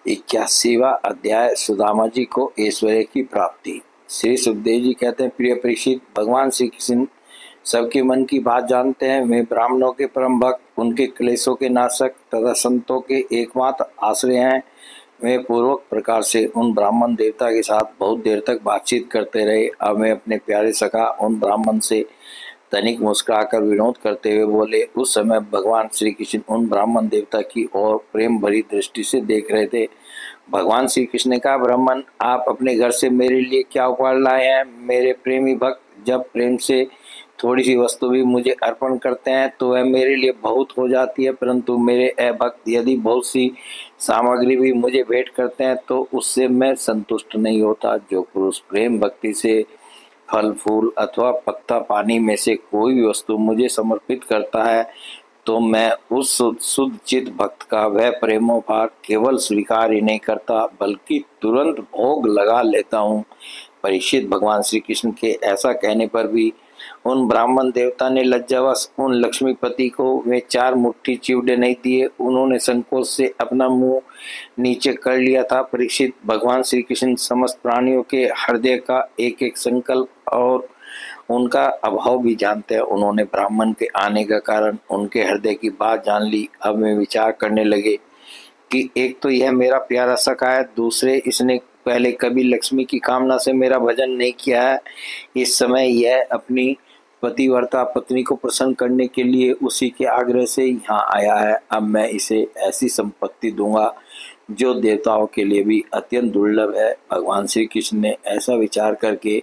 81वां अध्याय सुदामा जी को ऐश्वर्य की प्राप्ति। श्री सुखदेव जी कहते हैं, प्रिय परीक्षित, भगवान श्री कृष्ण सबके मन की बात जानते हैं। वे ब्राह्मणों के परम भक्त, उनके क्लेशों के नाशक तथा संतों के एकमात्र आश्रय हैं। वे पूर्वक प्रकार से उन ब्राह्मण देवता के साथ बहुत देर तक बातचीत करते रहे। अब मैं अपने प्यारे सखा उन ब्राह्मण से तनिक मुस्कुराकर विनोद करते हुए बोले। उस समय भगवान श्री कृष्ण उन ब्राह्मण देवता की ओर प्रेम भरी दृष्टि से देख रहे थे। भगवान श्री कृष्ण ने कहा, ब्राह्मण, आप अपने घर से मेरे लिए क्या उपहार लाए हैं? मेरे प्रेमी भक्त जब प्रेम से थोड़ी सी वस्तु भी मुझे अर्पण करते हैं तो वह मेरे लिए बहुत हो जाती है, परंतु मेरे अभक्त यदि बहुत सी सामग्री भी मुझे भेंट करते हैं तो उससे मैं संतुष्ट नहीं होता। जो पुरुष प्रेम भक्ति से फल फूल अथवा पत्ता पानी में से कोई भी वस्तु मुझे समर्पित करता है तो मैं उस शुद्ध चित्त भक्त का वह प्रेमोपहार केवल स्वीकार ही नहीं करता बल्कि तुरंत भोग लगा लेता हूँ। परीक्षित, भगवान श्री कृष्ण के ऐसा कहने पर भी उन ब्राह्मण देवता ने लज्जावश उन लक्ष्मीपति को वे 4 मुट्ठी चिवड़े नहीं दिए। उन्होंने संकोच से अपना मुंह नीचे कर लिया था। परीक्षित, भगवान श्री कृष्ण समस्त प्राणियों के हृदय का एक एक संकल्प और उनका अभाव भी जानते हैं। उन्होंने ब्राह्मण के आने का कारण, उनके हृदय की बात जान ली। अब वे विचार करने लगे कि एक तो यह मेरा प्यारा सखा है, दूसरे इसने पहले कभी लक्ष्मी की कामना से मेरा भजन नहीं किया है। इस समय यह अपनी पतिव्रता पत्नी को प्रसन्न करने के लिए उसी के आग्रह से यहाँ आया है। अब मैं इसे ऐसी संपत्ति दूंगा जो देवताओं के लिए भी अत्यंत दुर्लभ है। भगवान श्री कृष्ण ने ऐसा विचार करके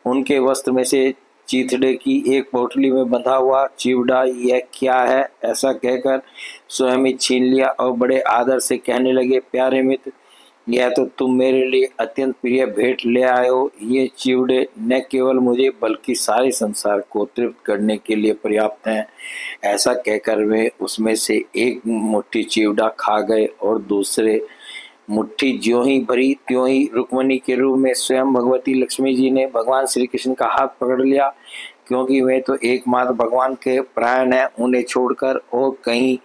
उनके वस्त्र में से चीथड़े की एक पोटली में बंधा हुआ चिवड़ा, यह क्या है, ऐसा कहकर स्वयं ही छीन लिया और बड़े आदर से कहने लगे, प्यारे मित्र, यह तो तुम मेरे लिए अत्यंत प्रिय भेंट ले आए हो। ये चिवड़े न केवल मुझे बल्कि सारे संसार को तृप्त करने के लिए पर्याप्त हैं। ऐसा कहकर वे उसमें से एक मुट्ठी चिवड़ा खा गए और दूसरे मुट्ठी ज्यों ही भरी त्यों ही रुक्मणी के रूप में स्वयं भगवती लक्ष्मी जी ने भगवान श्री कृष्ण का हाथ पकड़ लिया, क्योंकि वे तो एकमात्र भगवान के प्राण हैं, उन्हें छोड़कर और कहीं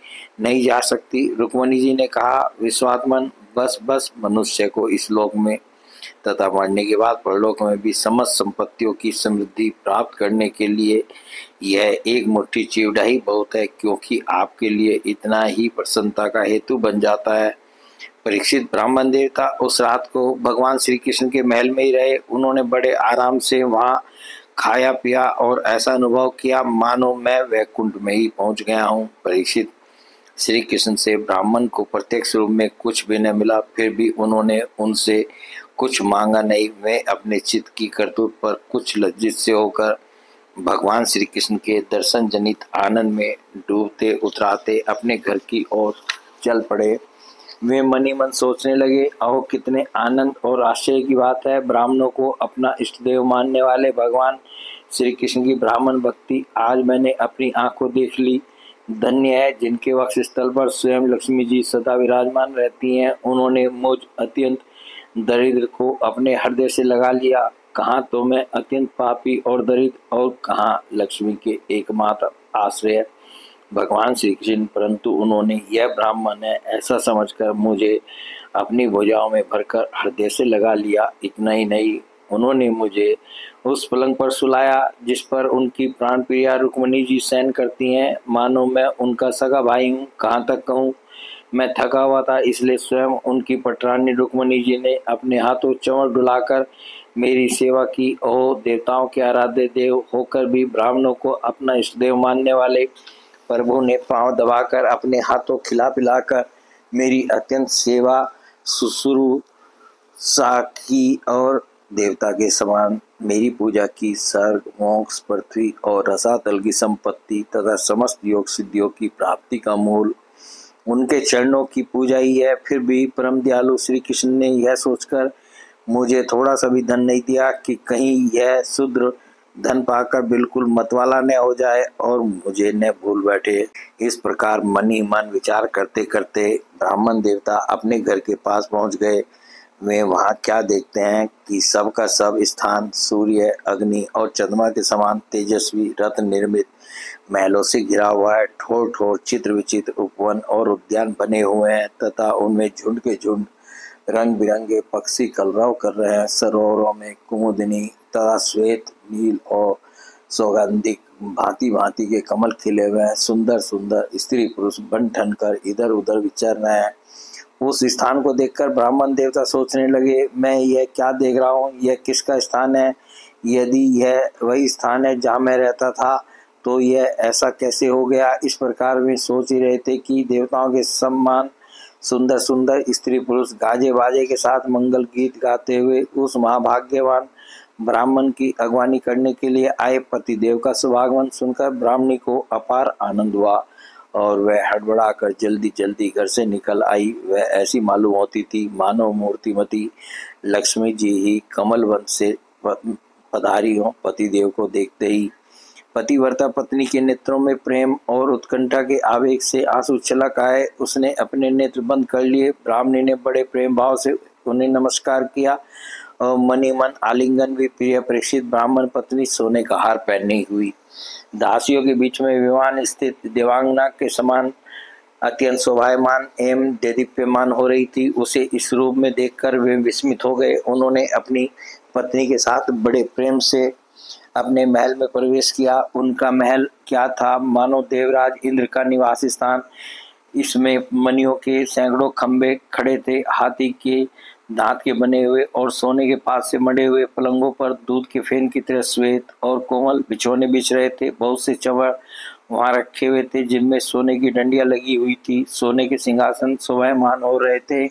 नहीं जा सकती। रुक्मणी जी ने कहा, विश्वात्मन, बस बस, मनुष्य को इस लोक में तथा मरने के बाद परलोक में भी समस्त संपत्तियों की समृद्धि प्राप्त करने के लिए यह एक मुट्ठी चिवड़ा ही बहुत है, क्योंकि आपके लिए इतना ही प्रसन्नता का हेतु बन जाता है। परीक्षित, ब्राह्मण देवता उस रात को भगवान श्री कृष्ण के महल में ही रहे। उन्होंने बड़े आराम से वहाँ खाया पिया और ऐसा अनुभव किया मानो मैं वैकुंठ में ही पहुँच गया हूँ। परीक्षित, श्री कृष्ण से ब्राह्मण को प्रत्यक्ष रूप में कुछ भी न मिला, फिर भी उन्होंने उनसे कुछ मांगा नहीं। वे अपने चित्त की करतूत पर कुछ लज्जित से होकर भगवान श्री कृष्ण के दर्शन जनित आनंद में डूबते उतराते अपने घर की ओर चल पड़े। वे मन ही मन सोचने लगे, अहो कितने आनंद और आश्चर्य की बात है, ब्राह्मणों को अपना इष्ट देव मानने वाले भगवान श्री कृष्ण की ब्राह्मण भक्ति आज मैंने अपनी आंखों देख ली। धन्य है जिनके वक्षस्थल पर स्वयं लक्ष्मी जी सदा विराजमान रहती हैं। उन्होंने मुझ अत्यंत दरिद्र को अपने हृदय से लगा लिया। कहाँ तो मैं अत्यंत पापी और दरिद्र, और कहाँ लक्ष्मी के एकमात्र आश्रय भगवान श्री कृष्ण, परंतु उन्होंने यह ब्राह्मण है ऐसा समझकर मुझे अपनी भुजाओं में भरकर हृदय से लगा लिया। इतना ही नहीं, उन्होंने मुझे उस पलंग पर सुलाया जिस पर उनकी प्राण प्रिया रुक्मणी जी शयन करती हैं, मानो मैं उनका सगा भाई हूँ। कहाँ तक कहूँ, मैं थका हुआ था, इसलिए स्वयं उनकी पटरानी रुक्मणी जी ने अपने हाथों चंवर डुलाकर मेरी सेवा की। ओह, देवताओं के आराध्य देव होकर भी ब्राह्मणों को अपना इष्ट देव मानने वाले प्रभु ने पांव दबाकर अपने हाथों खिला पिलाकर मेरी अत्यंत सेवा शुश्रूषा की और देवता के समान मेरी पूजा की। स्वर्ग, मोक्ष, पृथ्वी और रसातल की संपत्ति तथा समस्त योग सिद्धियों की प्राप्ति का मूल उनके चरणों की पूजा ही है। फिर भी परम दयालु श्री कृष्ण ने यह सोचकर मुझे थोड़ा सा भी धन नहीं दिया कि कहीं यह शूद्र धन पाकर बिल्कुल मतवाला न हो जाए और मुझे न भूल बैठे। इस प्रकार मन ही मन विचार करते करते ब्राह्मण देवता अपने घर के पास पहुंच गए। वे वहां क्या देखते हैं कि सब का सब स्थान सूर्य, अग्नि और चंद्रमा के समान तेजस्वी रत्न निर्मित महलों से घिरा हुआ है। ठोर ठोर चित्र विचित्र उपवन और उद्यान बने हुए हैं तथा उनमें झुंड के झुंड रंग बिरंगे पक्षी कलरव कर रहे हैं। सरोवरों में कुमुदिनी तथा श्वेत, नील और सौगंधिक भांति भांति के कमल खिले हुए हैं। सुंदर सुंदर स्त्री पुरुष बन ठन कर इधर उधर विचर रहे हैं। उस स्थान को देखकर ब्राह्मण देवता सोचने लगे, मैं यह क्या देख रहा हूँ? यह किसका स्थान है? यदि यह वही स्थान है जहाँ मैं रहता था तो यह ऐसा कैसे हो गया? इस प्रकार वे सोच ही रहे थे कि देवताओं के सम्मान सुंदर सुंदर स्त्री पुरुष गाजे बाजे के साथ मंगल गीत गाते हुए उस महाभाग्यवान ब्राह्मण की अगवानी करने के लिए आए। पतिदेव का शुभागमन सुनकर ब्राह्मणी को अपार आनंद हुआ और वह हड़बड़ाकर जल्दी जल्दी घर से निकल आई। वह ऐसी मालूम होती थी मानो मूर्तिमती लक्ष्मी जी ही कमल वन से पधारी हो। पतिदेव को देखते ही पतिव्रता पत्नी के नेत्रों में प्रेम और उत्कंठा के आवेग से आंसू छलक आए। उसने अपने नेत्र बंद कर लिए। ब्राह्मणी ने बड़े प्रेम भाव से उन्हें नमस्कार किया और मनी मन आलिंगन भी। प्रिय परीक्षित, ब्राह्मण पत्नी सोने का हार पहनी हुई दासियों के बीच में विमान स्थित देवांगना के समान अत्यंत शोभायमान एवं देदीप्यमान हो रही थी। उसे इस रूप में देखकर वे विस्मित हो गए। उन्होंने अपनी पत्नी के साथ बड़े प्रेम से अपने महल में प्रवेश किया। उनका महल क्या था, मानो देवराज इंद्र का निवास स्थान। इसमें मणियों के सैकड़ों खंभे खड़े थे। हाथी के दांत के बने हुए और सोने के पात से मढ़े हुए पलंगों पर दूध के फेन की तरह श्वेत और कोमल बिछौने बिछ रहे थे। बहुत से चंवर वहां रखे हुए थे जिनमें सोने की डंडियां लगी हुई थी। सोने के सिंहासन शोभायमान हो रहे थे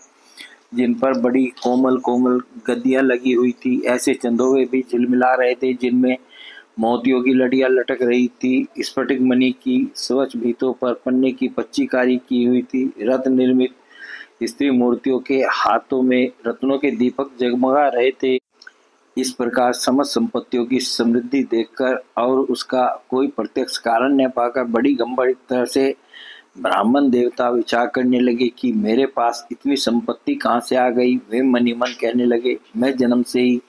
जिन पर बड़ी कोमल कोमल गद्दियां लगी हुई थी। ऐसे चंदोवे भी झिलमिला रहे थे जिनमें मोतियों की लड़ियां लटक रही थी। स्फटिक मणि की स्वच्छ भीतों पर पन्ने की पच्चीकारी की हुई थी। रत्न निर्मित स्त्री मूर्तियों के हाथों में रत्नों के दीपक जगमगा रहे थे। इस प्रकार समस्त संपत्तियों की समृद्धि देखकर और उसका कोई प्रत्यक्ष कारण न पाकर बड़ी गंभीर तरह से ब्राह्मण देवता विचार करने लगे कि मेरे पास इतनी संपत्ति कहाँ से आ गई। वे मनी मन कहने लगे, मैं जन्म से ही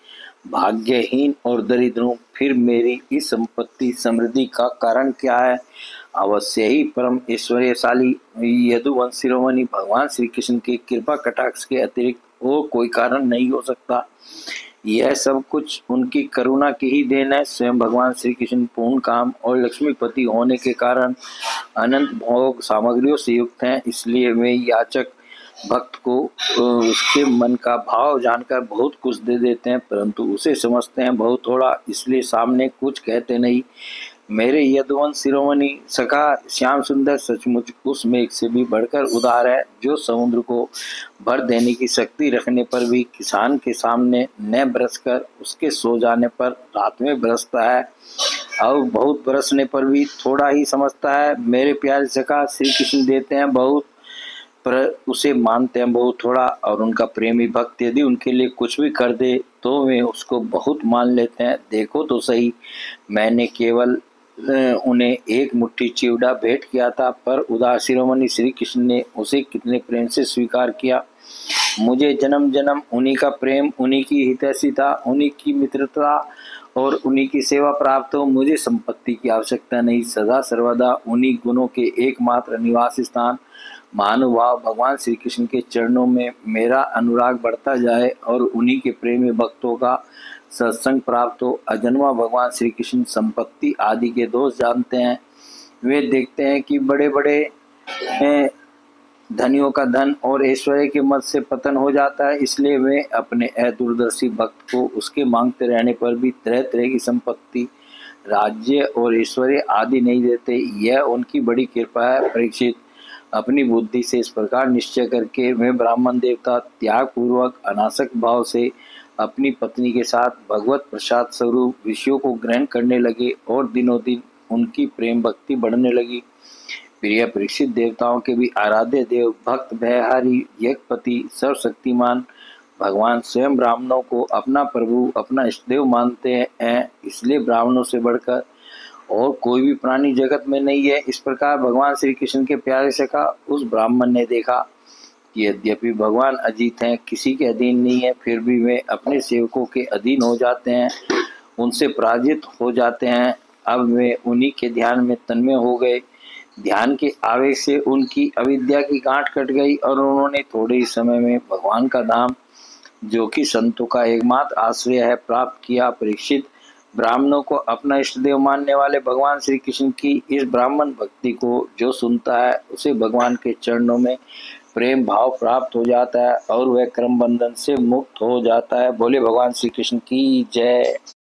भाग्यहीन और दरिद्र हूँ, फिर मेरी इस संपत्ति समृद्धि का कारण क्या है? अवश्य ही परम ऐश्वर्यशाली यदुवंश शिरोमणि भगवान श्री कृष्ण के कृपा कटाक्ष के अतिरिक्त वो कोई कारण नहीं हो सकता। यह सब कुछ उनकी करुणा की ही देन है। स्वयं भगवान श्री कृष्ण पूर्ण काम और लक्ष्मीपति होने के कारण अनंत भोग सामग्रियों से युक्त हैं। इसलिए वे याचक भक्त को उसके मन का भाव जानकर बहुत कुछ दे देते हैं, परंतु उसे समझते हैं बहुत थोड़ा, इसलिए सामने कुछ कहते नहीं। मेरे यदुवंश शिरोमणि सखा श्याम सुंदर सचमुच उस मेघ से भी बढ़कर उदार है, जो समुद्र को भर देने की शक्ति रखने पर भी किसान के सामने न बरसकर उसके सो जाने पर रात में बरसता है और बहुत बरसने पर भी थोड़ा ही समझता है। मेरे प्यारे सखा श्री कृष्ण देते हैं बहुत पर उसे मानते हैं बहुत थोड़ा, और उनका प्रेमी भक्त यदि उनके लिए कुछ भी कर दे तो वे उसको बहुत मान लेते हैं। देखो तो सही, मैंने केवल उन्हें एक मुट्ठी चिवड़ा भेंट किया था, पर उदार शिरोमणि श्री कृष्ण ने उसे कितने प्रेम से स्वीकार किया। मुझे जन्म जन्म उन्हीं का प्रेम, उन्हीं की हितैषिता, उन्हीं की मित्रता और उन्हीं की सेवा प्राप्त हो। मुझे संपत्ति की आवश्यकता नहीं, सदा सर्वदा उन्हीं गुणों के एकमात्र निवास स्थान महानुभाव भगवान श्री कृष्ण के चरणों में मेरा अनुराग बढ़ता जाए और उन्हीं के प्रेमी भक्तों का सत्संग प्राप्त हो। अजन्मा भगवान श्री कृष्ण संपत्ति आदि के दोष जानते हैं। वे देखते हैं कि बड़े बड़े धनियों का धन और ऐश्वर्य के मद से पतन हो जाता है, इसलिए वे अपने अदूरदर्शी भक्त को उसके मांगते रहने पर भी तरह तरह की संपत्ति, राज्य और ऐश्वर्य आदि नहीं देते। यह उनकी बड़ी कृपा है। परीक्षित, अपनी बुद्धि से इस प्रकार निश्चय करके वे ब्राह्मण देवता त्याग पूर्वक अनासक्त भाव से अपनी पत्नी के साथ भगवत प्रसाद स्वरूप विषयों को ग्रहण करने लगे और दिनों दिन उनकी प्रेम भक्ति बढ़ने लगी। प्रिय परीक्षित, देवताओं के भी आराध्य देव भक्त भयहारी यज्ञपति सर्वशक्तिमान भगवान स्वयं ब्राह्मणों को अपना प्रभु अपना इष्टदेव मानते हैं, इसलिए ब्राह्मणों से बढ़कर और कोई भी प्राणी जगत में नहीं है। इस प्रकार भगवान श्री कृष्ण के प्यारे सखा उस ब्राह्मण ने देखा कि यद्यपि भगवान अजीत हैं, किसी के अधीन नहीं है, फिर भी वे अपने सेवकों के अधीन हो जाते हैं, उनसे पराजित हो जाते हैं। अब वे उन्हीं के ध्यान में तन्मय हो गए। ध्यान के आवेश से उनकी अविद्या की गांठ कट गई और उन्होंने थोड़े ही समय में भगवान का धाम, जो कि संतों का एकमात्र आश्रय है, प्राप्त किया। परीक्षित, ब्राह्मणों को अपना इष्ट देव मानने वाले भगवान श्री कृष्ण की इस ब्राह्मण भक्ति को जो सुनता है, उसे भगवान के चरणों में प्रेम भाव प्राप्त हो जाता है और वह क्रम बंधन से मुक्त हो जाता है। बोले भगवान श्री कृष्ण की जय।